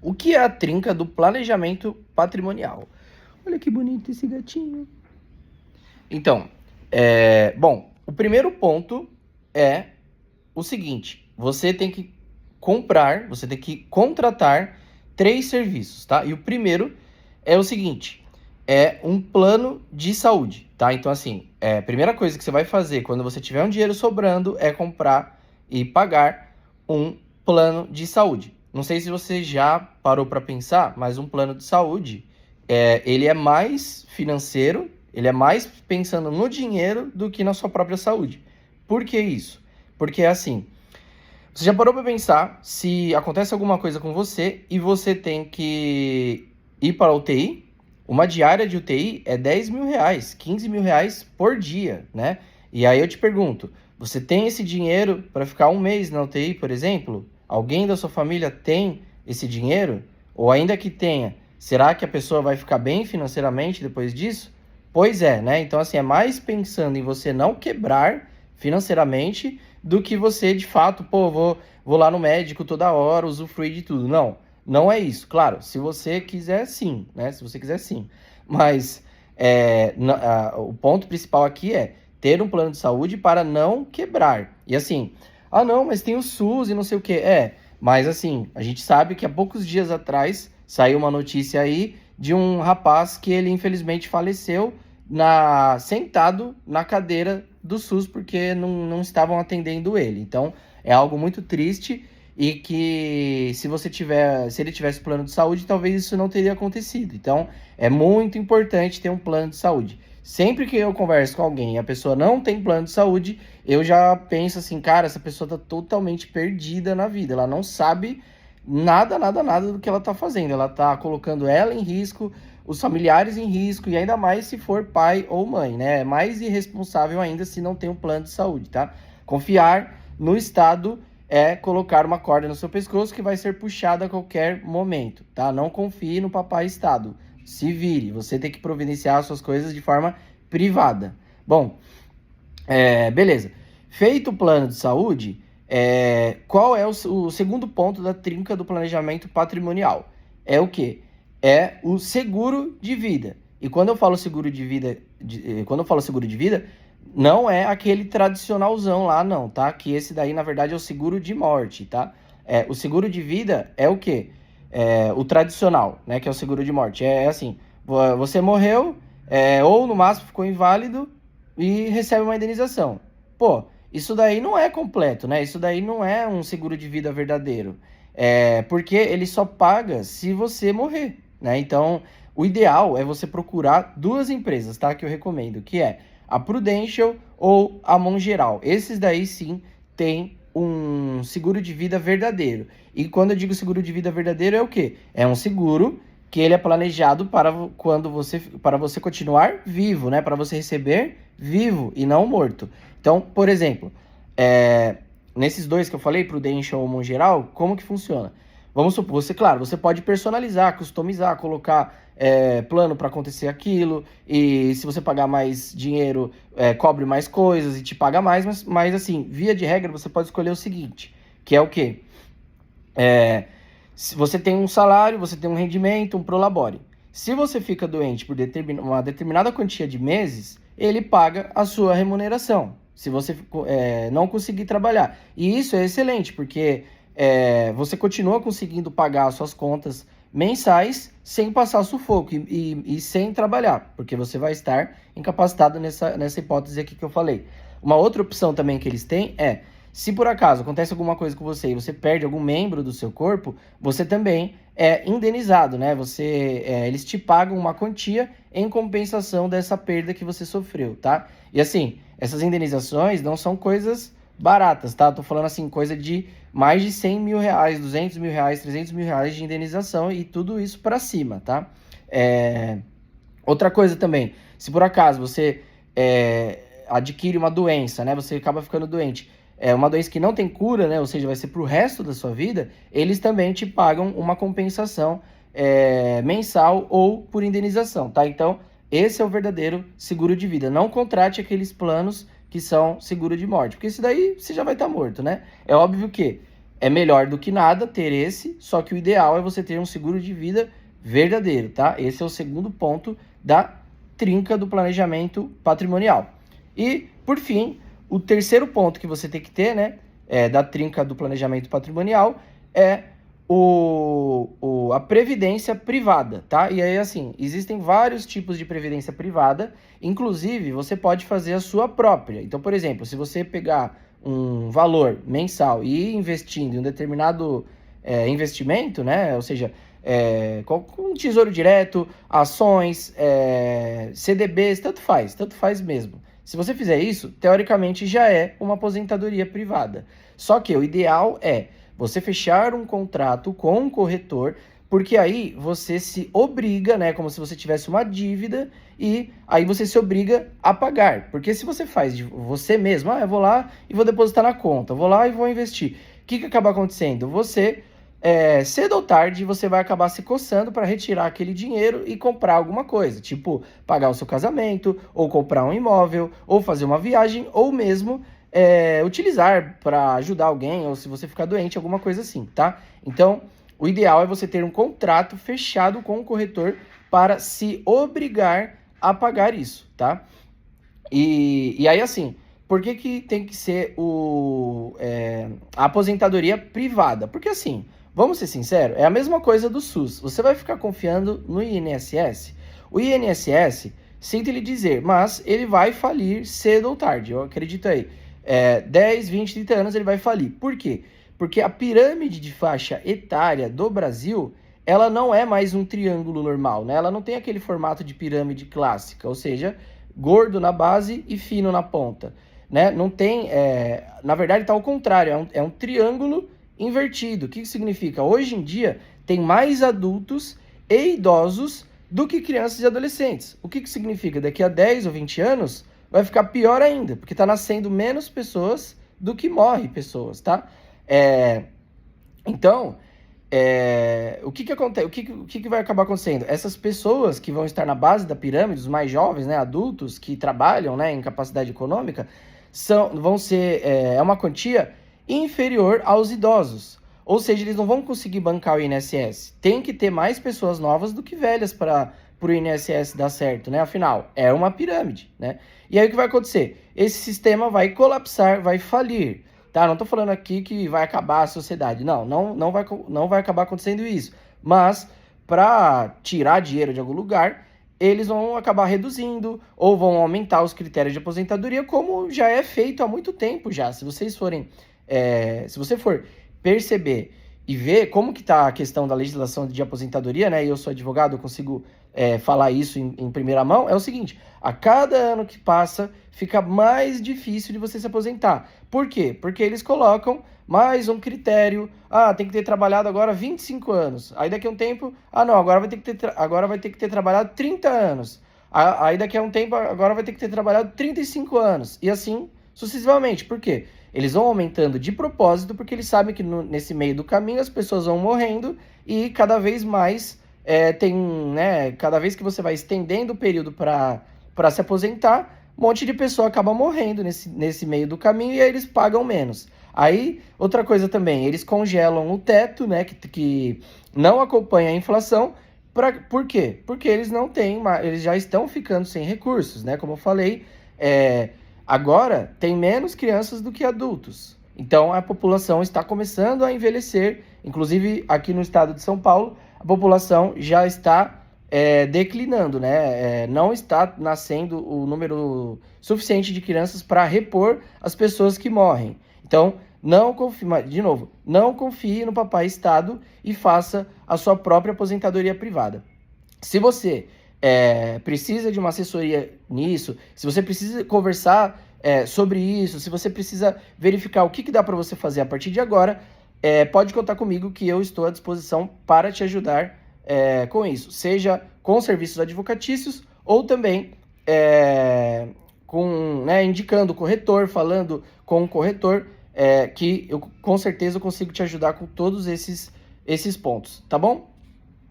O que é a trinca do planejamento patrimonial? Olha que bonito esse gatinho. Então, bom, o primeiro ponto é o seguinte: você tem que contratar 3 serviços, tá? E o primeiro é o seguinte: é um plano de saúde, tá? Então, assim, a primeira coisa que você vai fazer quando você tiver um dinheiro sobrando é comprar e pagar um plano de saúde. Não sei se você já parou para pensar, mas um plano de saúde, ele é mais financeiro, ele é mais pensando no dinheiro do que na sua própria saúde. Por que isso? Porque é assim, você já parou para pensar se acontece alguma coisa com você e você tem que ir para a UTI? Uma diária de UTI é 10 mil reais, 15 mil reais por dia, né? E aí eu te pergunto, você tem esse dinheiro para ficar um mês na UTI, por exemplo? Alguém da sua família tem esse dinheiro? Ou ainda que tenha, será que a pessoa vai ficar bem financeiramente depois disso? Pois é, né? Então, assim, é mais pensando em você não quebrar financeiramente do que você, de fato, pô, vou lá no médico toda hora, usufruir de tudo. Não, não é isso. Claro, se você quiser, sim, né? Se você quiser, sim. Mas o ponto principal aqui é ter um plano de saúde para não quebrar. E assim, não, mas tem o SUS e não sei o quê. Mas assim, a gente sabe que há poucos dias atrás saiu uma notícia aí de um rapaz que ele infelizmente faleceu sentado na cadeira do SUS porque não estavam atendendo ele. Então, é algo muito triste e que se ele tivesse plano de saúde, talvez isso não teria acontecido. Então, é muito importante ter um plano de saúde. Sempre que eu converso com alguém e a pessoa não tem plano de saúde, eu já penso assim, cara, essa pessoa tá totalmente perdida na vida. Ela não sabe nada, nada, nada do que ela tá fazendo. Ela tá colocando ela em risco, os familiares em risco, e ainda mais se for pai ou mãe, né? É mais irresponsável ainda se não tem um plano de saúde, tá? Confiar no Estado é colocar uma corda no seu pescoço que vai ser puxada a qualquer momento, tá? Não confie no papai Estado. Se vire, você tem que providenciar as suas coisas de forma privada. Bom, beleza. Feito o plano de saúde, qual é o segundo ponto da trinca do planejamento patrimonial? É o quê? É o seguro de vida. E quando eu falo seguro de vida, não é aquele tradicionalzão lá, não, tá? Que esse daí, na verdade, é o seguro de morte, tá? O seguro de vida é o quê? O tradicional, né? Que é o seguro de morte. É assim, você morreu, ou no máximo ficou inválido e recebe uma indenização. Pô, isso daí não é completo, né? Isso daí não é um seguro de vida verdadeiro. Porque ele só paga se você morrer, né? Então, o ideal é você procurar 2 empresas, tá? Que eu recomendo, que é a Prudential ou a Mongeral. Esses daí sim tem um seguro de vida verdadeiro. E quando eu digo seguro de vida verdadeiro é o quê? É um seguro que ele é planejado para você continuar vivo, né? Para você receber vivo e não morto. Então, por exemplo, nesses 2 que eu falei, Prudential ou Mongeral, como que funciona? Vamos supor, você pode personalizar, customizar, colocar plano para acontecer aquilo, e se você pagar mais dinheiro, cobre mais coisas e te paga mais, mas assim, via de regra, você pode escolher o seguinte, que é o quê? Se você tem um salário, você tem um rendimento, um prolabore. Se você fica doente por uma determinada quantia de meses, ele paga a sua remuneração, se você não conseguir trabalhar. E isso é excelente, porque você continua conseguindo pagar as suas contas mensais sem passar sufoco e sem trabalhar, porque você vai estar incapacitado nessa hipótese aqui que eu falei. Uma outra opção também que eles têm se por acaso acontece alguma coisa com você e você perde algum membro do seu corpo, você também é indenizado, né? Eles te pagam uma quantia em compensação dessa perda que você sofreu, tá? E assim, essas indenizações não são coisas baratas, tá? Tô falando assim, coisa de mais de 100 mil reais, 200 mil reais, 300 mil reais de indenização e tudo isso para cima, tá? Outra coisa também, se por acaso você adquire uma doença, né? Você acaba ficando doente. Uma doença que não tem cura, né? Ou seja, vai ser pro resto da sua vida, eles também te pagam uma compensação mensal ou por indenização, tá? Então, esse é o verdadeiro seguro de vida. Não contrate aqueles planos que são seguro de morte, porque isso daí você já vai estar morto, né? É óbvio que é melhor do que nada ter esse, só que o ideal é você ter um seguro de vida verdadeiro, tá? Esse é o segundo ponto da trinca do planejamento patrimonial. E, por fim, o terceiro ponto que você tem que ter, né, da trinca do planejamento patrimonial é a previdência privada, tá? E aí, assim, existem vários tipos de previdência privada, inclusive você pode fazer a sua própria. Então, por exemplo, se você pegar um valor mensal e ir investindo em um determinado investimento, né? Ou seja, com tesouro direto, ações, CDBs, tanto faz mesmo. Se você fizer isso, teoricamente já é uma aposentadoria privada. Só que o ideal é você fechar um contrato com um corretor, porque aí você se obriga, né, como se você tivesse uma dívida, e aí você se obriga a pagar. Porque se você faz de você mesmo, eu vou lá e vou depositar na conta, vou lá e vou investir. O que acaba acontecendo? Você, cedo ou tarde, você vai acabar se coçando para retirar aquele dinheiro e comprar alguma coisa, tipo pagar o seu casamento, ou comprar um imóvel, ou fazer uma viagem, ou mesmo utilizar para ajudar alguém, ou se você ficar doente, alguma coisa assim, tá? Então, o ideal é você ter um contrato fechado com o corretor para se obrigar a pagar isso, tá? E aí, assim, por que tem que ser a aposentadoria privada? Porque, assim, vamos ser sinceros, é a mesma coisa do SUS. Você vai ficar confiando no INSS? O INSS, sinto lhe dizer, mas ele vai falir cedo ou tarde, eu acredito aí. 10, 20, 30 anos ele vai falir. Por quê? Porque a pirâmide de faixa etária do Brasil, ela não é mais um triângulo normal, né? Ela não tem aquele formato de pirâmide clássica, ou seja, gordo na base e fino na ponta, né? Não tem, na verdade está ao contrário, é um triângulo invertido. O que significa? Hoje em dia tem mais adultos e idosos do que crianças e adolescentes. O que significa? Daqui a 10 ou 20 anos vai ficar pior ainda, porque está nascendo menos pessoas do que morre pessoas, tá? Então, o que acontece? O que vai acabar acontecendo? Essas pessoas que vão estar na base da pirâmide, os mais jovens, né, adultos que trabalham, né, em capacidade econômica, vão ser uma quantia inferior aos idosos. Ou seja, eles não vão conseguir bancar o INSS. Tem que ter mais pessoas novas do que velhas para o INSS dar certo, né? Afinal, é uma pirâmide, né? E aí o que vai acontecer? Esse sistema vai colapsar, vai falir, tá? Não estou falando aqui que vai acabar a sociedade. Não vai acabar acontecendo isso. Mas, para tirar dinheiro de algum lugar, eles vão acabar reduzindo ou vão aumentar os critérios de aposentadoria, como já é feito há muito tempo já. Se você for perceber e ver como que está a questão da legislação de aposentadoria, né? E eu sou advogado, eu consigo falar isso em primeira mão, é o seguinte: a cada ano que passa, fica mais difícil de você se aposentar. Por quê? Porque eles colocam mais um critério. Tem que ter trabalhado agora 25 anos. Aí daqui a um tempo, não, agora vai ter que ter trabalhado 30 anos. Aí daqui a um tempo, agora vai ter que ter trabalhado 35 anos. E assim sucessivamente. Por quê? Eles vão aumentando de propósito, porque eles sabem que nesse meio do caminho as pessoas vão morrendo e cada vez mais cada vez que você vai estendendo o período para se aposentar, um monte de pessoa acaba morrendo nesse meio do caminho e aí eles pagam menos. Aí, outra coisa também, eles congelam o teto, né, que não acompanha a inflação. Por quê? Porque eles não têm, eles já estão ficando sem recursos, né? Como eu falei, agora tem menos crianças do que adultos. Então a população está começando a envelhecer. Inclusive aqui no estado de São Paulo, a população já está declinando, né? Não está nascendo o número suficiente de crianças para repor as pessoas que morrem. Então, não confie no papai Estado e faça a sua própria aposentadoria privada. Se você precisa de uma assessoria nisso, se você precisa conversar sobre isso, se você precisa verificar o que dá para você fazer a partir de agora, pode contar comigo que eu estou à disposição para te ajudar com isso, seja com serviços advocatícios ou também indicando o corretor, falando com o corretor, que eu com certeza consigo te ajudar com todos esses pontos, tá bom?